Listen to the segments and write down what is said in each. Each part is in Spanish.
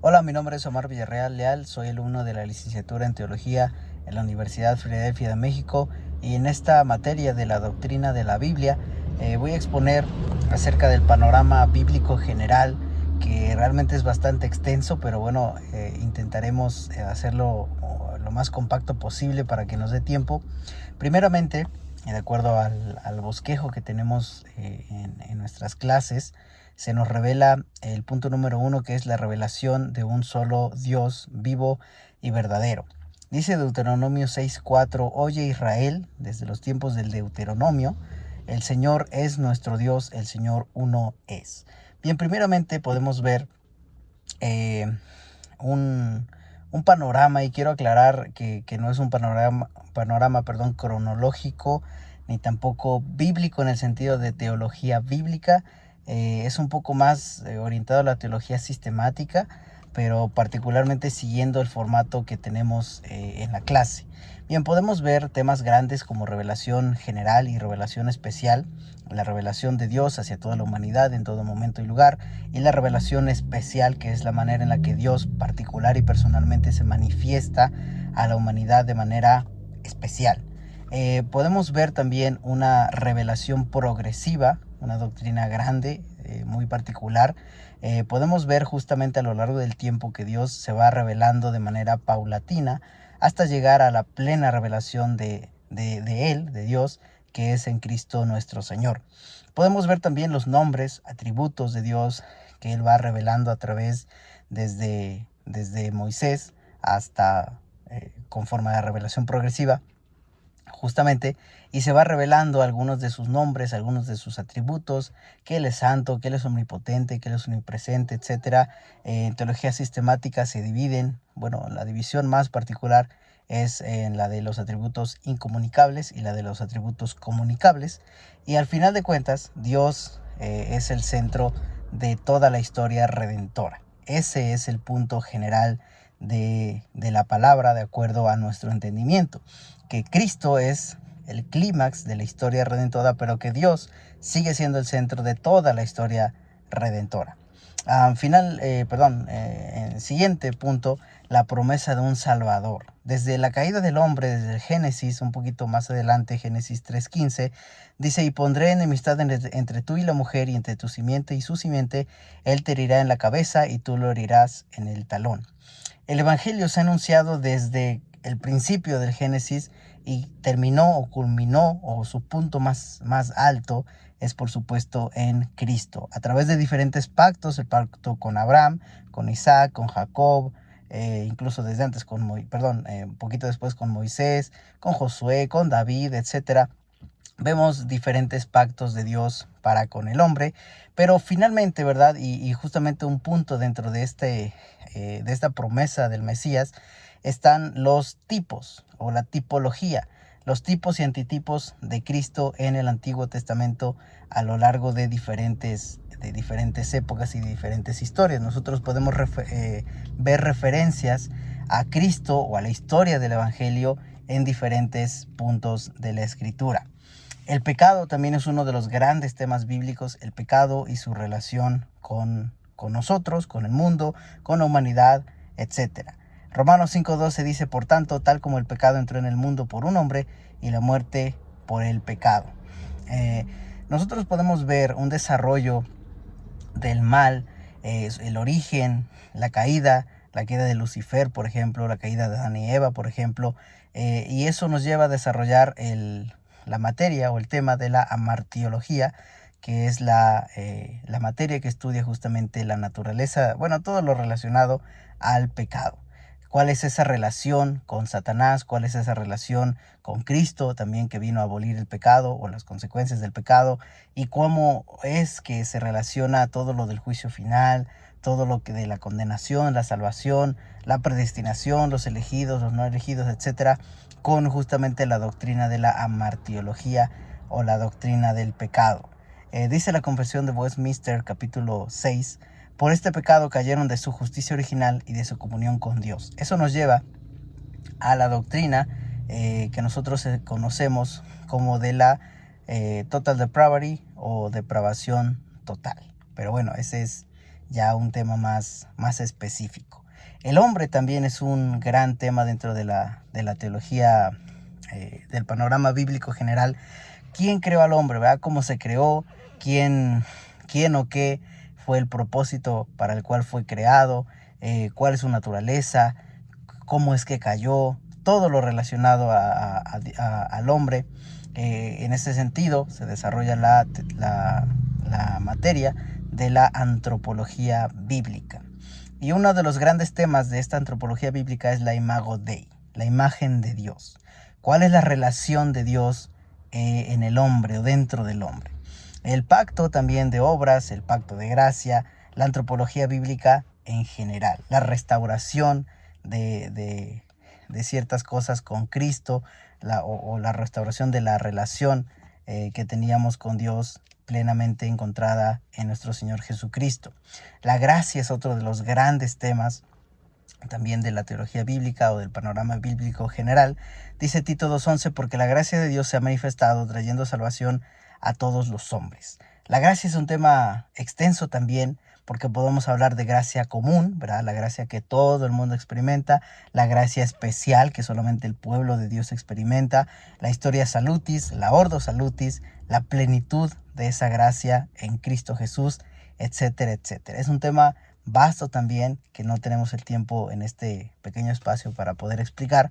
Hola, mi nombre es Omar Villarreal Leal, soy alumno de la licenciatura en Teología en la Universidad Filadelfia de México, y en esta materia de la doctrina de la Biblia voy a exponer acerca del panorama bíblico general, que realmente es bastante extenso, pero bueno, intentaremos hacerlo lo más compacto posible para que nos dé tiempo. Primeramente, de acuerdo al bosquejo que tenemos en nuestras clases, se nos revela el punto número 1, que es la revelación de un solo Dios vivo y verdadero. Dice Deuteronomio 6:4: Oye Israel, desde los tiempos del Deuteronomio, el Señor es nuestro Dios, el Señor uno es. Bien, primeramente podemos ver eh, un, un panorama, y quiero aclarar que no es un panorama cronológico, ni tampoco bíblico en el sentido de teología bíblica. Es un poco más orientado a la teología sistemática, pero particularmente siguiendo el formato que tenemos en la clase. Bien, podemos ver temas grandes como revelación general y revelación especial, la revelación de Dios hacia toda la humanidad en todo momento y lugar, y la revelación especial, que es la manera en la que Dios particular y personalmente se manifiesta a la humanidad de manera especial. Podemos ver también una revelación progresiva, una doctrina grande, muy particular. Podemos ver justamente a lo largo del tiempo que Dios se va revelando de manera paulatina hasta llegar a la plena revelación de Él, de Dios, que es en Cristo nuestro Señor. Podemos ver también los nombres, atributos de Dios que Él va revelando a través desde Moisés hasta conforme a la revelación progresiva, justamente, y se va revelando algunos de sus nombres, algunos de sus atributos, que Él es santo, que Él es omnipotente, que Él es omnipresente, etc. En teología sistemática se dividen, bueno, la división más particular es en la de los atributos incomunicables y la de los atributos comunicables, y al final de cuentas Dios es el centro de toda la historia redentora. Ese es el punto general de la palabra, de acuerdo a nuestro entendimiento, que Cristo es el clímax de la historia redentora, pero que Dios sigue siendo el centro de toda la historia redentora. En siguiente punto, la promesa de un Salvador. Desde la caída del hombre, desde el Génesis, un poquito más adelante, Génesis 3:15, dice: y pondré enemistad entre tú y la mujer, y entre tu simiente y su simiente, él te herirá en la cabeza y tú lo herirás en el talón. El Evangelio se ha anunciado desde el principio del Génesis, y terminó o culminó, o su punto más alto es por supuesto en Cristo, a través de diferentes pactos: el pacto con Abraham, con Isaac, con Jacob, incluso desde antes un poquito después con Moisés, con Josué, con David, etcétera. Vemos diferentes pactos de Dios para con el hombre, pero finalmente, ¿verdad? Y justamente un punto dentro de esta promesa del Mesías están los tipos o la tipología, los tipos y antitipos de Cristo en el Antiguo Testamento a lo largo de diferentes épocas y de diferentes historias. Nosotros podemos ver referencias a Cristo o a la historia del Evangelio en diferentes puntos de la Escritura. El pecado también es uno de los grandes temas bíblicos, el pecado y su relación con nosotros, con el mundo, con la humanidad, etc. Romanos 5:12 dice: por tanto, tal como el pecado entró en el mundo por un hombre, y la muerte por el pecado. Nosotros podemos ver un desarrollo del mal, el origen, la caída de Lucifer, por ejemplo, la caída de Adán y Eva, por ejemplo, y eso nos lleva a desarrollar la materia o el tema de la amartiología, que es la materia que estudia justamente la naturaleza, bueno, todo lo relacionado al pecado. ¿Cuál es esa relación con Satanás? ¿Cuál es esa relación con Cristo también, que vino a abolir el pecado o las consecuencias del pecado? ¿Y cómo es que se relaciona todo lo del juicio final, todo lo que de la condenación, la salvación, la predestinación, los elegidos, los no elegidos, etcétera, con justamente la doctrina de la amartiología o la doctrina del pecado? Dice la Confesión de Westminster, capítulo 6: por este pecado cayeron de su justicia original y de su comunión con Dios. Eso nos lleva a la doctrina que nosotros conocemos como de la total depravity o depravación total. Pero bueno, ese es ya un tema más específico. El hombre también es un gran tema dentro de la teología, del panorama bíblico general. ¿Quién creó al hombre, verdad? ¿Cómo se creó? ¿Quién o qué fue el propósito para el cual fue creado? ¿Cuál es su naturaleza? ¿Cómo es que cayó? Todo lo relacionado al hombre. En ese sentido se desarrolla la materia de la antropología bíblica. Y uno de los grandes temas de esta antropología bíblica es la imago Dei, la imagen de Dios. ¿Cuál es la relación de Dios en el hombre o dentro del hombre? El pacto también de obras, el pacto de gracia, la antropología bíblica en general, la restauración de ciertas cosas con Cristo, o la restauración de la relación que teníamos con Dios plenamente encontrada en nuestro Señor Jesucristo. La gracia es otro de los grandes temas también de la teología bíblica o del panorama bíblico general. Dice Tito 2:11, porque la gracia de Dios se ha manifestado trayendo salvación a todos los hombres. La gracia es un tema extenso también, porque podemos hablar de gracia común, ¿verdad? La gracia que todo el mundo experimenta, la gracia especial que solamente el pueblo de Dios experimenta, la historia salutis, la ordo salutis, la plenitud de esa gracia en Cristo Jesús, etcétera, etcétera. Es un tema vasto también, que no tenemos el tiempo en este pequeño espacio para poder explicar.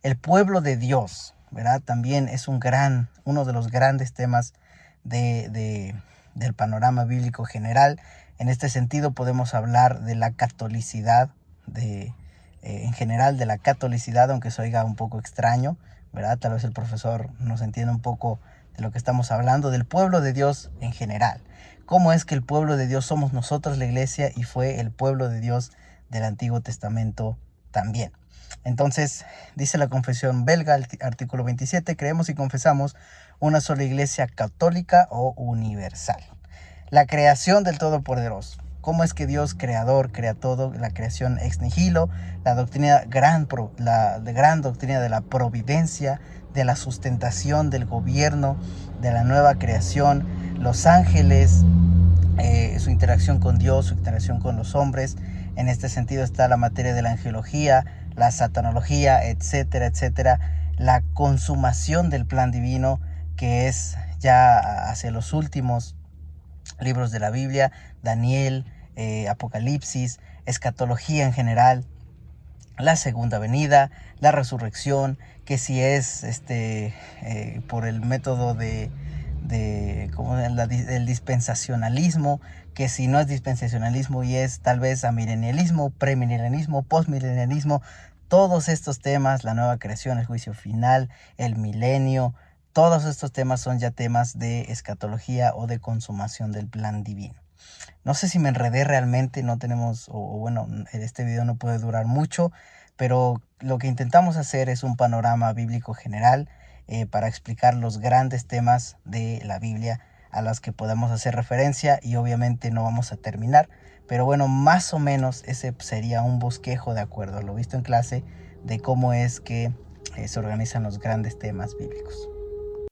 El pueblo de Dios, ¿verdad? También es uno de los grandes temas del panorama bíblico general. En este sentido podemos hablar de la catolicidad, en general de la catolicidad, aunque se oiga un poco extraño, ¿verdad? Tal vez el profesor nos entienda un poco de lo que estamos hablando, del pueblo de Dios en general. ¿Cómo es que el pueblo de Dios somos nosotros, la iglesia, y fue el pueblo de Dios del Antiguo Testamento también? Entonces, dice la Confesión Belga, artículo 27, creemos y confesamos una sola iglesia católica o universal. La creación del Todopoderoso. ¿Cómo es que Dios creador crea todo? La creación ex nihilo, la gran doctrina de la providencia, de la sustentación del gobierno, de la nueva creación, los ángeles, su interacción con Dios, su interacción con los hombres. En este sentido está la materia de la angelología, la satanología, etcétera, etcétera. La consumación del plan divino, que es ya hacia los últimos libros de la Biblia, Daniel, Apocalipsis, escatología en general, la segunda venida, la resurrección, que si es por el método el dispensacionalismo, que si no es dispensacionalismo y es tal vez amilenialismo, premilenialismo, postmilenialismo, todos estos temas, la nueva creación, el juicio final, el milenio, todos estos temas son ya temas de escatología o de consumación del plan divino. No sé si me enredé realmente, no tenemos, bueno, este video no puede durar mucho, pero lo que intentamos hacer es un panorama bíblico general para explicar los grandes temas de la Biblia a los que podemos hacer referencia, y obviamente no vamos a terminar, pero bueno, más o menos ese sería un bosquejo de acuerdo a lo visto en clase de cómo es que se organizan los grandes temas bíblicos.